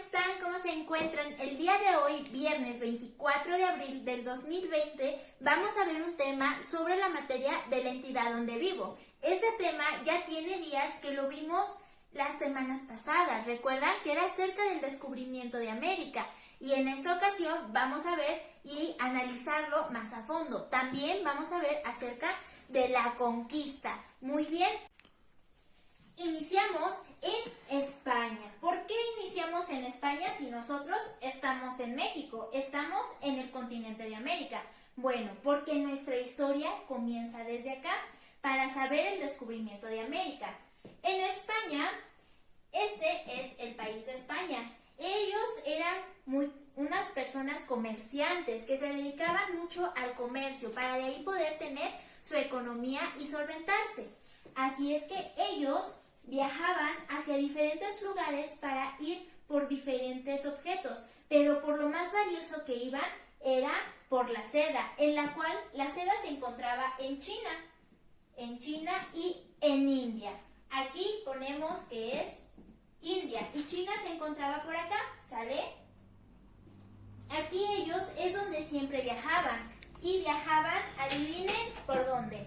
están? ¿Cómo se encuentran? El día de hoy, viernes 24 de abril del 2020, vamos a ver un tema sobre la materia de la entidad donde vivo. Este tema ya tiene días que lo vimos las semanas pasadas. Recuerdan que era acerca del descubrimiento de América. Y en esta ocasión vamos a ver y analizarlo más a fondo. También vamos a ver acerca de la conquista. Muy bien. Iniciamos en España. ¿Por qué iniciamos en España si nosotros estamos en México? Estamos en el continente de América. Bueno, porque nuestra historia comienza desde acá para saber el descubrimiento de América. En España, este es el país de España. Ellos eran unas personas comerciantes que se dedicaban mucho al comercio para de ahí poder tener su economía y solventarse. Así es que ellos viajaban hacia diferentes lugares para ir por diferentes objetos, pero por lo más valioso que iban era por la seda, en la cual la seda se encontraba en China y en India. Aquí ponemos que es India y China se encontraba por acá, ¿sale? Aquí ellos es donde siempre viajaban y viajaban, adivinen por dónde,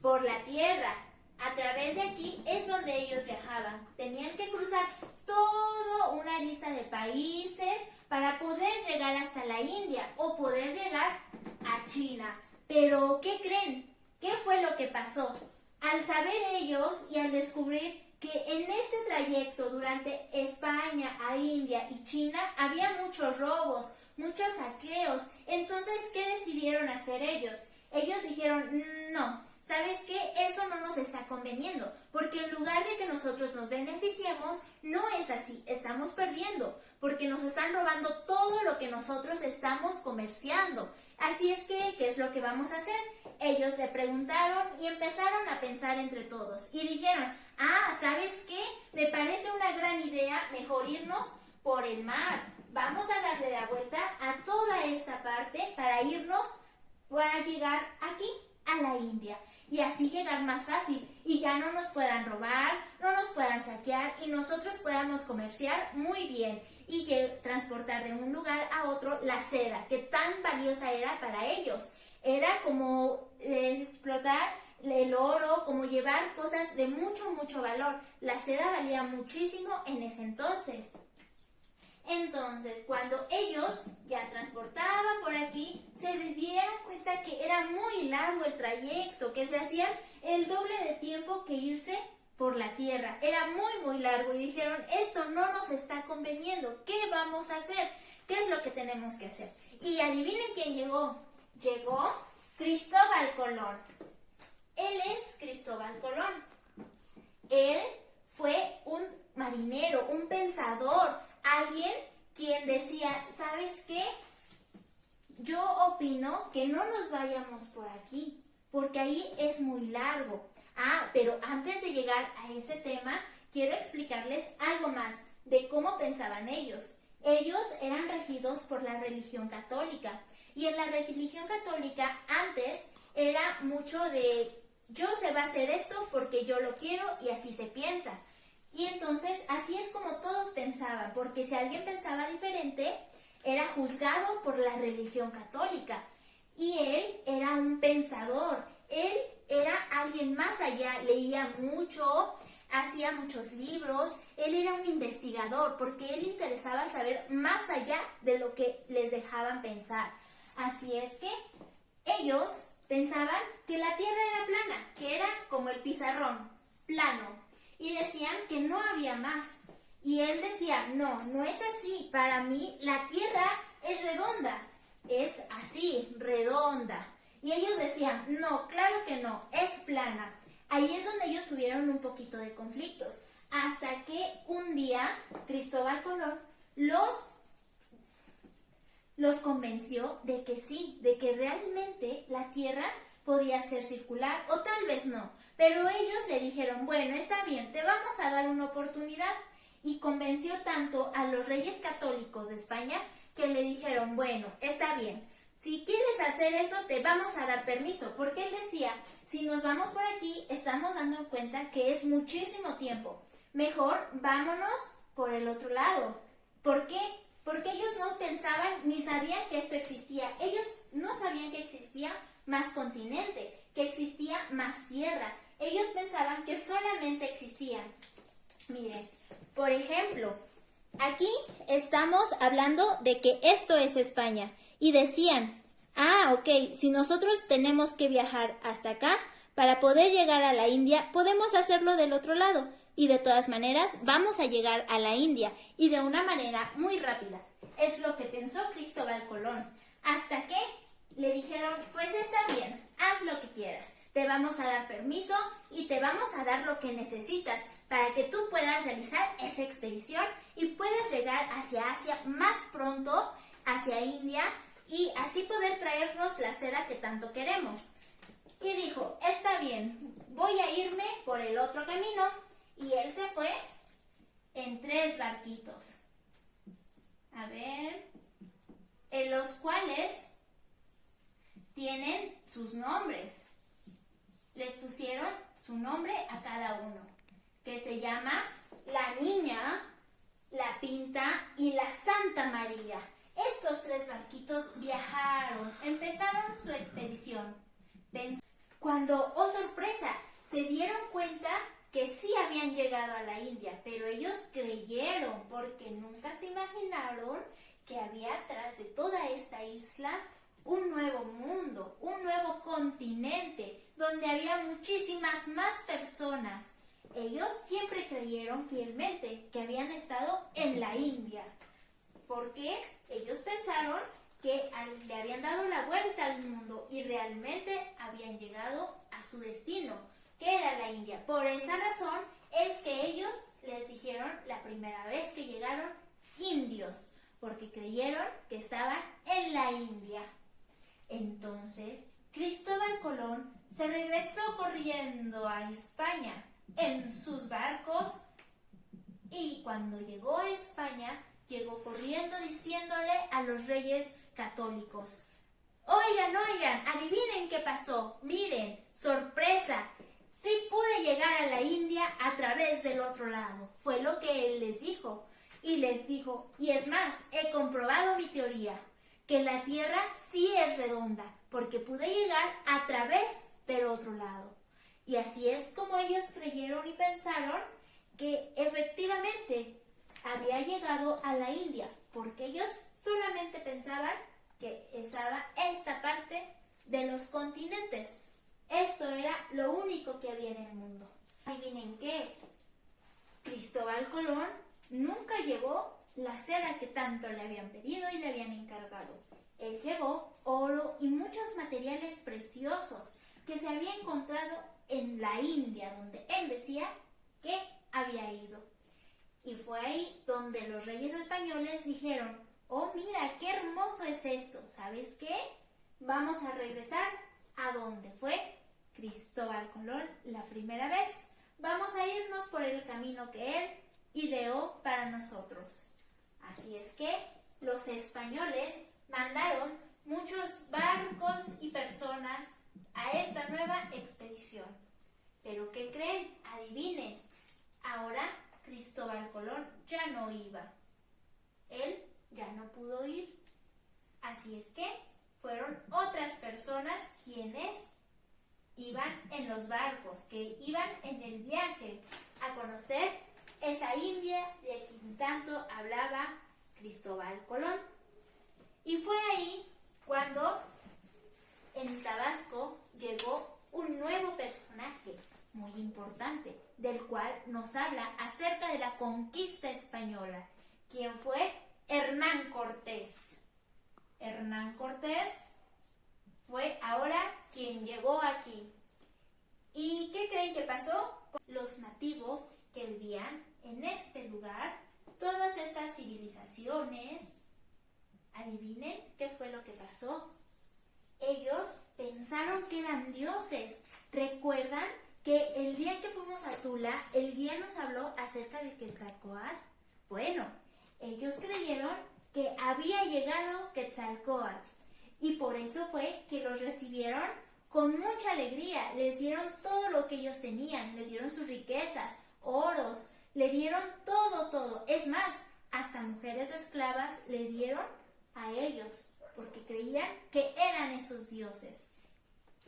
por la tierra. A través de aquí es donde ellos viajaban. Tenían que cruzar toda una lista de países para poder llegar hasta la India o poder llegar a China. Pero, ¿qué creen? ¿Qué fue lo que pasó? Al saber ellos y al descubrir que en este trayecto durante España a India y China había muchos robos, muchos saqueos. Entonces, ¿qué decidieron hacer ellos? Ellos dijeron, no. ¿Sabes qué? Esto no nos está conveniendo, porque en lugar de que nosotros nos beneficiemos, no es así, estamos perdiendo, porque nos están robando todo lo que nosotros estamos comerciando. Así es que, ¿qué es lo que vamos a hacer? Ellos se preguntaron y empezaron a pensar entre todos y dijeron, ¿sabes qué? Me parece una gran idea mejor irnos por el mar. Vamos a darle la vuelta a toda esta parte para irnos, para llegar aquí a la India. Y así llegar más fácil y ya no nos puedan robar, no nos puedan saquear y nosotros podamos comerciar muy bien y transportar de un lugar a otro la seda que tan valiosa era para ellos. Era como explotar el oro, como llevar cosas de mucho valor. La seda valía muchísimo en ese entonces. Entonces, cuando ellos ya transportaban por aquí, se dieron cuenta que era muy largo el trayecto, que se hacían el doble de tiempo que irse por la tierra. Era muy largo y dijeron, esto no nos está conveniendo, ¿qué vamos a hacer? ¿Qué es lo que tenemos que hacer? Y adivinen quién llegó. Llegó Cristóbal Colón. Él es Cristóbal Colón. Él fue un marinero, un pensador, alguien quien decía, ¿sabes qué? Yo opino que no nos vayamos por aquí, porque ahí es muy largo. Pero antes de llegar a este tema, quiero explicarles algo más de cómo pensaban ellos. Ellos eran regidos por la religión católica, y en la religión católica antes era mucho de, se va a hacer esto porque yo lo quiero y así se piensa. Y entonces así es como todos pensaban, porque si alguien pensaba diferente, era juzgado por la religión católica. Y él era un pensador, él era alguien más allá, leía mucho, hacía muchos libros, él era un investigador, porque él interesaba saber más allá de lo que les dejaban pensar. Así es que ellos pensaban que la tierra era plana, que era como el pizarrón, plano. Y decían que no había más. Y él decía, no es así. Para mí la tierra es redonda. Es así, redonda. Y ellos decían, no, claro que no, es plana. Ahí es donde ellos tuvieron un poquito de conflictos. Hasta que un día Cristóbal Colón los convenció de que sí, de que realmente la tierra podía ser circular o tal vez no, pero ellos le dijeron, bueno, está bien, te vamos a dar una oportunidad, y convenció tanto a los reyes católicos de España que le dijeron, bueno, está bien, si quieres hacer eso te vamos a dar permiso, porque él decía, si nos vamos por aquí estamos dando cuenta que es muchísimo tiempo, mejor vámonos por el otro lado. ¿Por qué? Porque ellos no pensaban ni sabían que esto existía. Ellos no sabían que existía más continente, que existía más tierra. Ellos pensaban que solamente existían. Miren, por ejemplo, aquí estamos hablando de que esto es España. Y decían, ok, si nosotros tenemos que viajar hasta acá, para poder llegar a la India, podemos hacerlo del otro lado. Y de todas maneras, vamos a llegar a la India. Y de una manera muy rápida. Es lo que pensó Cristóbal Colón. Hasta que le dijeron, pues está bien, haz lo que quieras. Te vamos a dar permiso y te vamos a dar lo que necesitas para que tú puedas realizar esa expedición y puedas llegar hacia Asia más pronto, hacia India, y así poder traernos la seda que tanto queremos. Y dijo, está bien, voy a irme por el otro camino. Y él se fue en 3 barquitos. A ver, en los cuales tienen sus nombres. Les pusieron su nombre a cada uno, que se llama La Niña, La Pinta y La Santa María. Estos 3 barquitos viajaron, empezaron su expedición. Cuando, oh sorpresa, se dieron cuenta que sí habían llegado a la India, pero ellos creyeron porque nunca se imaginaron que había atrás de toda esta isla un nuevo mundo, un nuevo continente, donde había muchísimas más personas. Ellos siempre creyeron fielmente que habían estado en la India, porque ellos pensaron que le habían dado la vuelta al mundo y realmente habían llegado a su destino, que era la India. Por esa razón es que ellos les dijeron la primera vez que llegaron indios, porque creyeron que estaban en la India. Entonces, Cristóbal Colón se regresó corriendo a España en sus barcos y cuando llegó a España, llegó corriendo diciéndole a los reyes católicos, oigan, adivinen qué pasó, miren, sorpresa, sí pude llegar a la India a través del otro lado. Fue lo que él les dijo. Y les dijo, y es más, he comprobado mi teoría, que la Tierra sí es redonda, porque pude llegar a través del otro lado. Y así es como ellos creyeron y pensaron que efectivamente había llegado a la India, porque ellos solamente pensaban que estaba esta parte de los continentes. Esto era lo único que había en el mundo. Adivinen qué, Cristóbal Colón nunca llevó la seda que tanto le habían pedido y le habían encargado. Él llevó oro y muchos materiales preciosos que se había encontrado en la India, donde él decía que había ido. Y fue ahí donde los reyes españoles dijeron, oh mira, qué hermoso es esto, ¿sabes qué? Vamos a regresar a donde fue Cristóbal Colón la primera vez. Vamos a irnos por el camino que él ideó para nosotros. Así es que los españoles mandaron muchos barcos y personas a esta nueva expedición. ¿Pero qué creen? Adivinen. Ahora Cristóbal Colón ya no iba. Él ya no pudo ir. Así es que fueron otras personas quienes iban en los barcos, que iban en el viaje a conocer esa India de quien tanto hablaba Cristóbal Colón. Y fue ahí cuando en Tabasco llegó un nuevo personaje muy importante, del cual nos habla acerca de la conquista española, quien fue Hernán Cortés. Hernán Cortés fue ahora quien llegó aquí. ¿Y qué creen que pasó? Los nativos que vivían en este lugar, todas estas civilizaciones, adivinen qué fue lo que pasó. Ellos pensaron que eran dioses. ¿Recuerdan que el día que fuimos a Tula, el guía nos habló acerca de Quetzalcóatl? Bueno, ellos creyeron que había llegado Quetzalcóatl y por eso fue que los recibieron con mucha alegría. Les dieron todo lo que ellos tenían, les dieron sus riquezas, oros, le dieron todo. Es más, hasta mujeres esclavas le dieron a ellos, porque creían que eran esos dioses.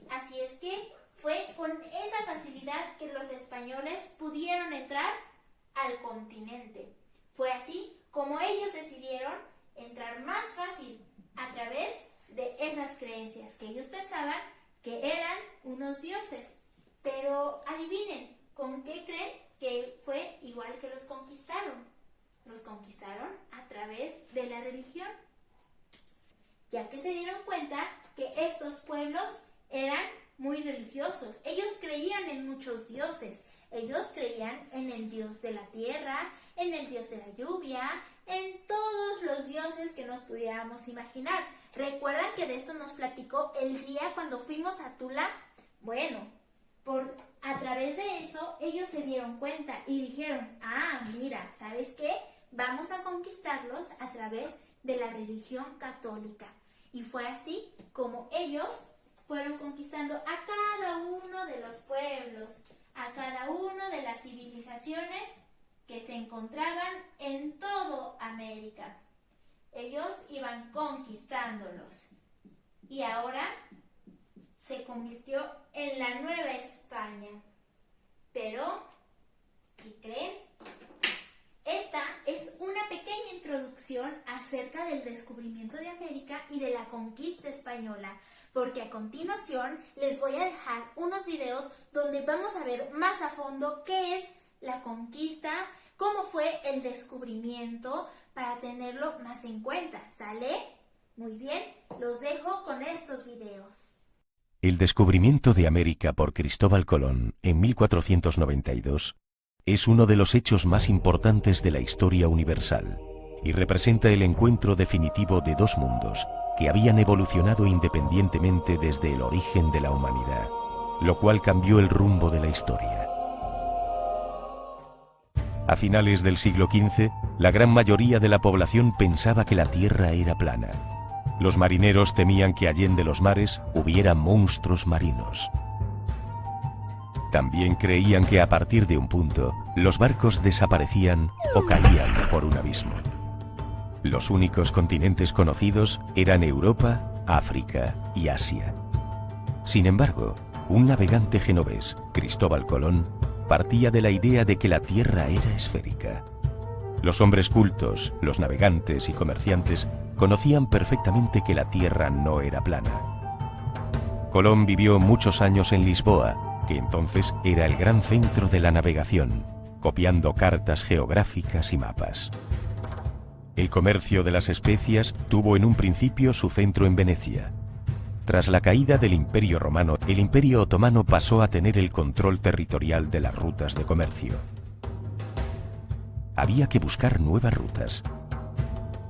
Así es que fue con esa facilidad que los españoles pudieron entrar al continente. Fue así como ellos decidieron entrar más fácil a través de esas creencias que ellos pensaban que eran unos dioses. Pero adivinen, ¿con qué creen que fue igual que los conquistaron? Los conquistaron a través de la religión, ya que se dieron cuenta que estos pueblos eran muy religiosos. Ellos creían en muchos dioses. Ellos creían en el dios de la tierra, en el dios de la lluvia, en todos los dioses que nos pudiéramos imaginar. ¿Recuerdan que de esto nos platicó el guía cuando fuimos a Tula? Bueno, a través de eso ellos se dieron cuenta y dijeron, mira, ¿sabes qué? Vamos a conquistarlos a través de la religión católica. Y fue así como ellos fueron conquistando a cada uno de los pueblos, a cada una de las civilizaciones que se encontraban en todo América. Ellos iban conquistándolos. Y ahora se convirtió en la Nueva España. Pero, ¿qué creen? Esta es una pequeña introducción acerca del descubrimiento de América y de la conquista española, porque a continuación les voy a dejar unos videos donde vamos a ver más a fondo qué es la conquista, cómo fue el descubrimiento, para tenerlo más en cuenta, ¿sale? Muy bien, los dejo con estos videos. El descubrimiento de América por Cristóbal Colón en 1492 es uno de los hechos más importantes de la historia universal y representa el encuentro definitivo de dos mundos que habían evolucionado independientemente desde el origen de la humanidad, lo cual cambió el rumbo de la historia. A finales del siglo XV, la gran mayoría de la población pensaba que la Tierra era plana. Los marineros temían que allende los mares hubiera monstruos marinos. También creían que a partir de un punto, los barcos desaparecían o caían por un abismo. Los únicos continentes conocidos eran Europa, África y Asia. Sin embargo, un navegante genovés, Cristóbal Colón, partía de la idea de que la Tierra era esférica. Los hombres cultos, los navegantes y comerciantes conocían perfectamente que la Tierra no era plana. Colón vivió muchos años en Lisboa, que entonces era el gran centro de la navegación, copiando cartas geográficas y mapas. El comercio de las especias tuvo en un principio su centro en Venecia. Tras la caída del Imperio Romano, el Imperio Otomano pasó a tener el control territorial de las rutas de comercio. Había que buscar nuevas rutas.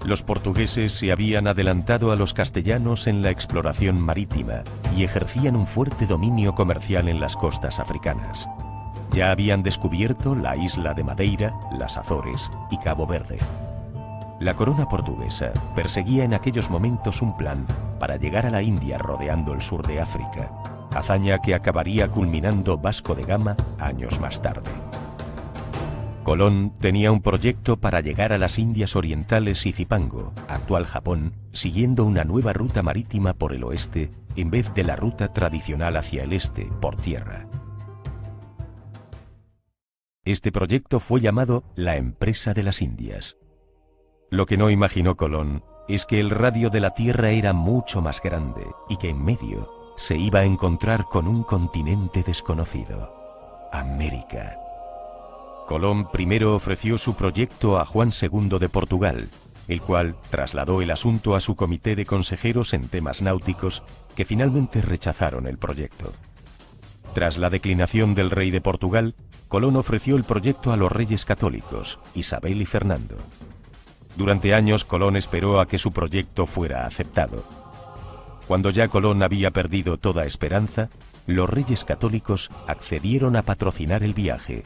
Los portugueses se habían adelantado a los castellanos en la exploración marítima y ejercían un fuerte dominio comercial en las costas africanas. Ya habían descubierto la isla de Madeira, las Azores y Cabo Verde. La corona portuguesa perseguía en aquellos momentos un plan para llegar a la India rodeando el sur de África, hazaña que acabaría culminando Vasco de Gama años más tarde. Colón tenía un proyecto para llegar a las Indias Orientales y Zipango, actual Japón, siguiendo una nueva ruta marítima por el oeste en vez de la ruta tradicional hacia el este, por tierra. Este proyecto fue llamado la Empresa de las Indias. Lo que no imaginó Colón es que el radio de la Tierra era mucho más grande y que en medio se iba a encontrar con un continente desconocido, América. Colón primero ofreció su proyecto a Juan II de Portugal, el cual trasladó el asunto a su comité de consejeros en temas náuticos, que finalmente rechazaron el proyecto. Tras la declinación del rey de Portugal, Colón ofreció el proyecto a los reyes católicos, Isabel y Fernando. Durante años Colón esperó a que su proyecto fuera aceptado. Cuando ya Colón había perdido toda esperanza, los reyes católicos accedieron a patrocinar el viaje,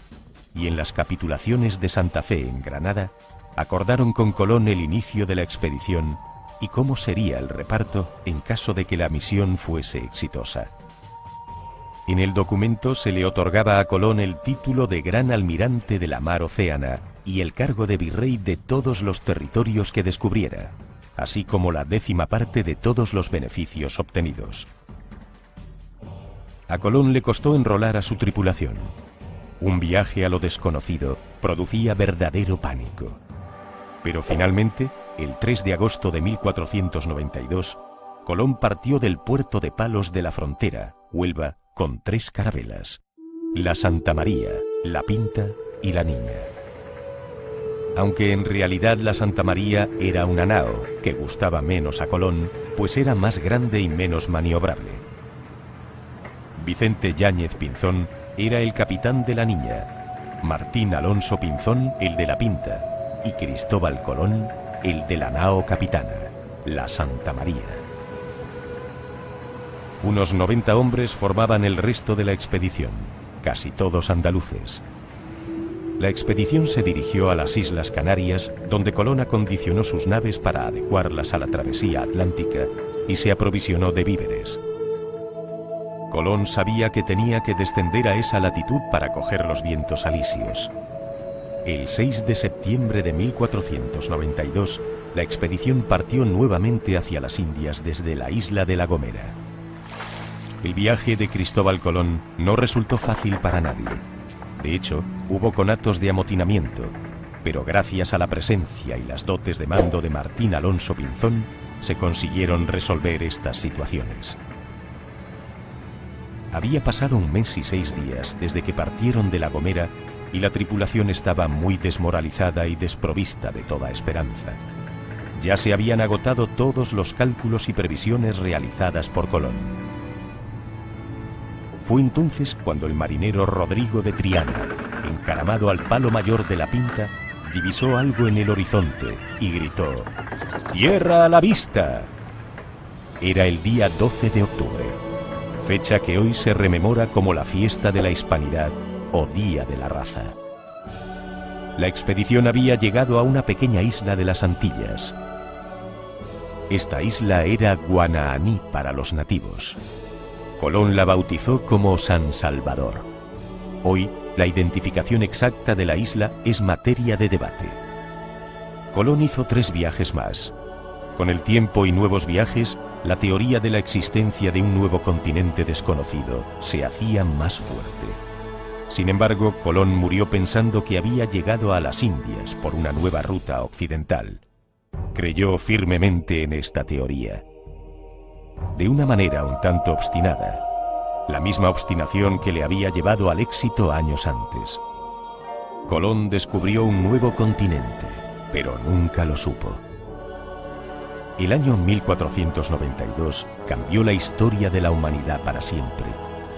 y en las capitulaciones de Santa Fe en Granada, acordaron con Colón el inicio de la expedición y cómo sería el reparto en caso de que la misión fuese exitosa. En el documento se le otorgaba a Colón el título de Gran Almirante de la Mar Océana y el cargo de virrey de todos los territorios que descubriera, así como la 10ª parte de todos los beneficios obtenidos. A Colón le costó enrolar a su tripulación. Un viaje a lo desconocido producía verdadero pánico. Pero finalmente, el 3 de agosto de 1492, Colón partió del puerto de Palos de la Frontera, Huelva, con 3 carabelas: la Santa María, la Pinta y la Niña. Aunque en realidad la Santa María era una nao que gustaba menos a Colón, pues era más grande y menos maniobrable. Vicente Yáñez Pinzón era el capitán de la Niña, Martín Alonso Pinzón el de la Pinta y Cristóbal Colón el de la nao capitana, la Santa María. Unos 90 hombres formaban el resto de la expedición, casi todos andaluces. La expedición se dirigió a las Islas Canarias, donde Colón acondicionó sus naves para adecuarlas a la travesía atlántica y se aprovisionó de víveres. Colón sabía que tenía que descender a esa latitud para coger los vientos alisios. El 6 de septiembre de 1492, la expedición partió nuevamente hacia las Indias desde la isla de La Gomera. El viaje de Cristóbal Colón no resultó fácil para nadie. De hecho, hubo conatos de amotinamiento, pero gracias a la presencia y las dotes de mando de Martín Alonso Pinzón, se consiguieron resolver estas situaciones. Había pasado 1 mes y 6 días desde que partieron de La Gomera y la tripulación estaba muy desmoralizada y desprovista de toda esperanza. Ya se habían agotado todos los cálculos y previsiones realizadas por Colón. Fue entonces cuando el marinero Rodrigo de Triana, encaramado al palo mayor de la Pinta, divisó algo en el horizonte y gritó: ¡Tierra a la vista! Era el día 12 de octubre, fecha que hoy se rememora como la fiesta de la Hispanidad o Día de la Raza. La expedición había llegado a una pequeña isla de las Antillas. Esta isla era Guanahani para los nativos. Colón la bautizó como San Salvador. Hoy, la identificación exacta de la isla es materia de debate. Colón hizo 3 viajes más. Con el tiempo y nuevos viajes, la teoría de la existencia de un nuevo continente desconocido se hacía más fuerte. Sin embargo, Colón murió pensando que había llegado a las Indias por una nueva ruta occidental. Creyó firmemente en esta teoría. De una manera un tanto obstinada, la misma obstinación que le había llevado al éxito años antes. Colón descubrió un nuevo continente, pero nunca lo supo. El año 1492 cambió la historia de la humanidad para siempre,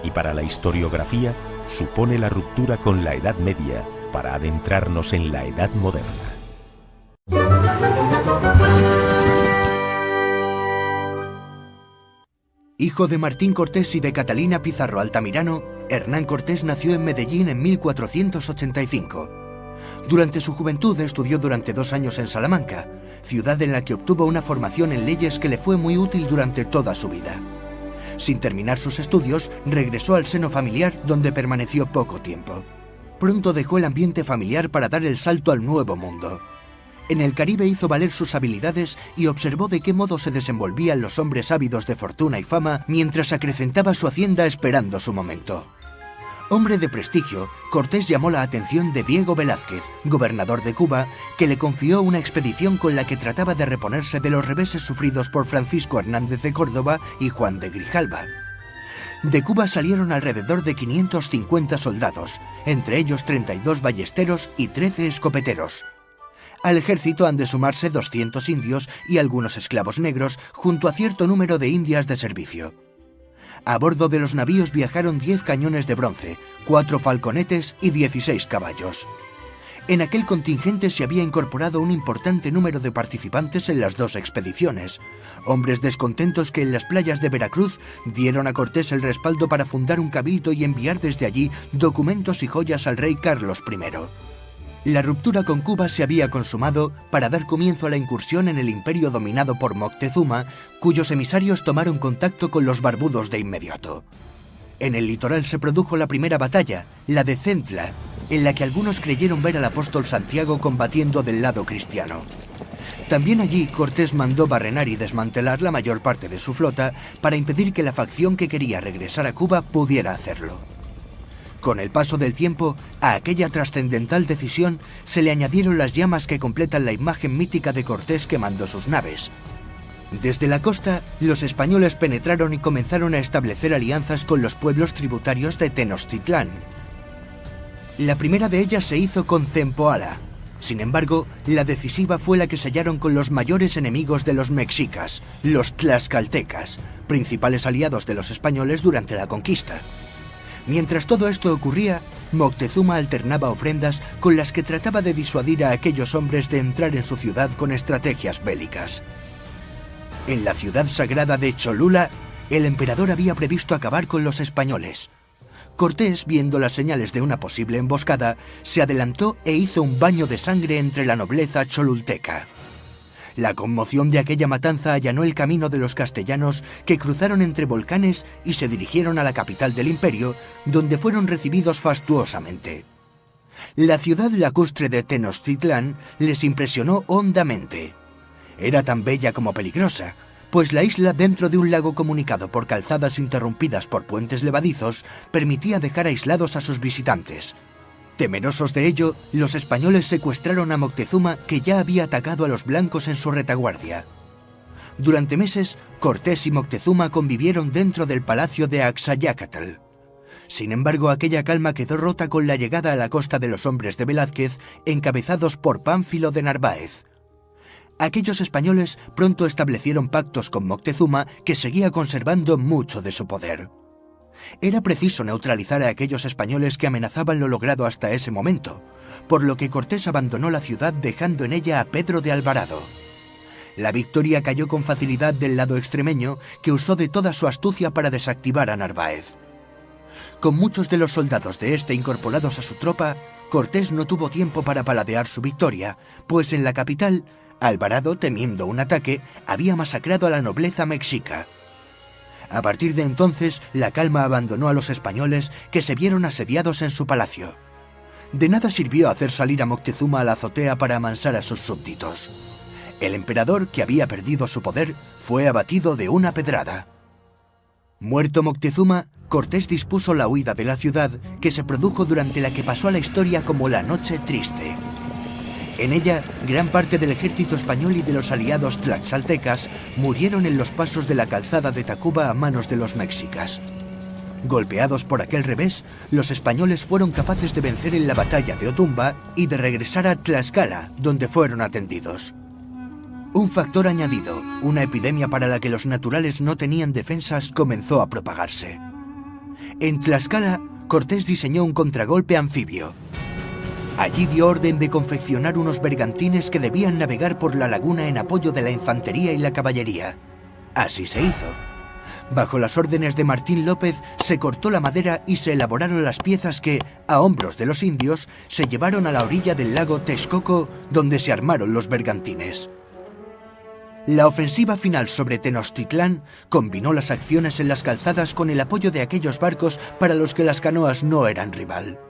y para la historiografía supone la ruptura con la Edad Media para adentrarnos en la Edad Moderna. Hijo de Martín Cortés y de Catalina Pizarro Altamirano, Hernán Cortés nació en Medellín en 1485. Durante su juventud estudió durante 2 años en Salamanca, ciudad en la que obtuvo una formación en leyes que le fue muy útil durante toda su vida. Sin terminar sus estudios, regresó al seno familiar, donde permaneció poco tiempo. Pronto dejó el ambiente familiar para dar el salto al Nuevo Mundo. En el Caribe hizo valer sus habilidades y observó de qué modo se desenvolvían los hombres ávidos de fortuna y fama mientras acrecentaba su hacienda esperando su momento. Hombre de prestigio, Cortés llamó la atención de Diego Velázquez, gobernador de Cuba, que le confió una expedición con la que trataba de reponerse de los reveses sufridos por Francisco Hernández de Córdoba y Juan de Grijalva. De Cuba salieron alrededor de 550 soldados, entre ellos 32 ballesteros y 13 escopeteros. Al ejército han de sumarse 200 indios y algunos esclavos negros, junto a cierto número de indias de servicio. A bordo de los navíos viajaron 10 cañones de bronce, 4 falconetes y 16 caballos. En aquel contingente se había incorporado un importante número de participantes en las 2 expediciones, hombres descontentos que en las playas de Veracruz dieron a Cortés el respaldo para fundar un cabildo y enviar desde allí documentos y joyas al rey Carlos I. La ruptura con Cuba se había consumado para dar comienzo a la incursión en el imperio dominado por Moctezuma, cuyos emisarios tomaron contacto con los barbudos de inmediato. En el litoral se produjo la primera batalla, la de Centla, en la que algunos creyeron ver al apóstol Santiago combatiendo del lado cristiano. También allí Cortés mandó barrenar y desmantelar la mayor parte de su flota para impedir que la facción que quería regresar a Cuba pudiera hacerlo. Con el paso del tiempo, a aquella trascendental decisión se le añadieron las llamas que completan la imagen mítica de Cortés quemando sus naves. Desde la costa, los españoles penetraron y comenzaron a establecer alianzas con los pueblos tributarios de Tenochtitlán. La primera de ellas se hizo con Zempoala. Sin embargo, la decisiva fue la que sellaron con los mayores enemigos de los mexicas, los tlaxcaltecas, principales aliados de los españoles durante la conquista. Mientras todo esto ocurría, Moctezuma alternaba ofrendas con las que trataba de disuadir a aquellos hombres de entrar en su ciudad con estrategias bélicas. En la ciudad sagrada de Cholula, el emperador había previsto acabar con los españoles. Cortés, viendo las señales de una posible emboscada, se adelantó e hizo un baño de sangre entre la nobleza cholulteca. La conmoción de aquella matanza allanó el camino de los castellanos, que cruzaron entre volcanes y se dirigieron a la capital del imperio, donde fueron recibidos fastuosamente. La ciudad lacustre de Tenochtitlán les impresionó hondamente. Era tan bella como peligrosa, pues la isla, dentro de un lago comunicado por calzadas interrumpidas por puentes levadizos, permitía dejar aislados a sus visitantes. Temerosos de ello, los españoles secuestraron a Moctezuma, que ya había atacado a los blancos en su retaguardia. Durante meses, Cortés y Moctezuma convivieron dentro del palacio de Axayácatl. Sin embargo, aquella calma quedó rota con la llegada a la costa de los hombres de Velázquez, encabezados por Pánfilo de Narváez. Aquellos españoles pronto establecieron pactos con Moctezuma, que seguía conservando mucho de su poder. Era preciso neutralizar a aquellos españoles que amenazaban lo logrado hasta ese momento, por lo que Cortés abandonó la ciudad dejando en ella a Pedro de Alvarado. La victoria cayó con facilidad del lado extremeño, que usó de toda su astucia para desactivar a Narváez. Con muchos de los soldados de este incorporados a su tropa, Cortés no tuvo tiempo para paladear su victoria, pues en la capital, Alvarado, temiendo un ataque, había masacrado a la nobleza mexica. A partir de entonces, la calma abandonó a los españoles, que se vieron asediados en su palacio. De nada sirvió hacer salir a Moctezuma a la azotea para amansar a sus súbditos. El emperador, que había perdido su poder, fue abatido de una pedrada. Muerto Moctezuma, Cortés dispuso la huida de la ciudad, que se produjo durante la que pasó a la historia como la Noche Triste. En ella, gran parte del ejército español y de los aliados tlaxcaltecas murieron en los pasos de la calzada de Tacuba a manos de los mexicas. Golpeados por aquel revés, los españoles fueron capaces de vencer en la batalla de Otumba y de regresar a Tlaxcala, donde fueron atendidos. Un factor añadido, una epidemia para la que los naturales no tenían defensas, comenzó a propagarse. En Tlaxcala, Cortés diseñó un contragolpe anfibio. Allí dio orden de confeccionar unos bergantines que debían navegar por la laguna en apoyo de la infantería y la caballería. Así se hizo. Bajo las órdenes de Martín López, se cortó la madera y se elaboraron las piezas que, a hombros de los indios, se llevaron a la orilla del lago Texcoco, donde se armaron los bergantines. La ofensiva final sobre Tenochtitlán combinó las acciones en las calzadas con el apoyo de aquellos barcos para los que las canoas no eran rival.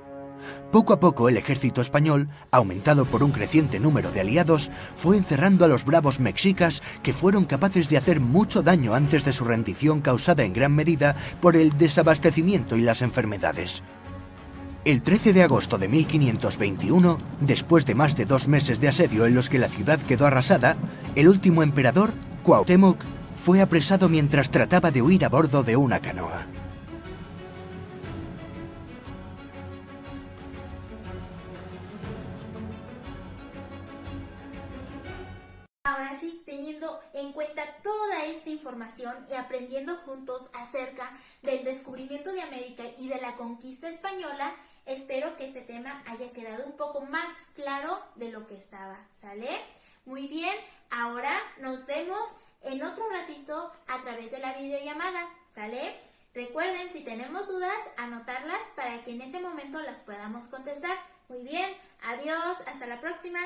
Poco a poco el ejército español, aumentado por un creciente número de aliados, fue encerrando a los bravos mexicas, que fueron capaces de hacer mucho daño antes de su rendición, causada en gran medida por el desabastecimiento y las enfermedades. El 13 de agosto de 1521, después de más de 2 meses de asedio en los que la ciudad quedó arrasada, el último emperador, Cuauhtémoc, fue apresado mientras trataba de huir a bordo de una canoa. Ahora sí, teniendo en cuenta toda esta información y aprendiendo juntos acerca del descubrimiento de América y de la conquista española, espero que este tema haya quedado un poco más claro de lo que estaba, ¿sale? Muy bien, ahora nos vemos en otro ratito a través de la videollamada, ¿sale? Recuerden, si tenemos dudas, anotarlas para que en ese momento las podamos contestar. Muy bien, adiós, hasta la próxima.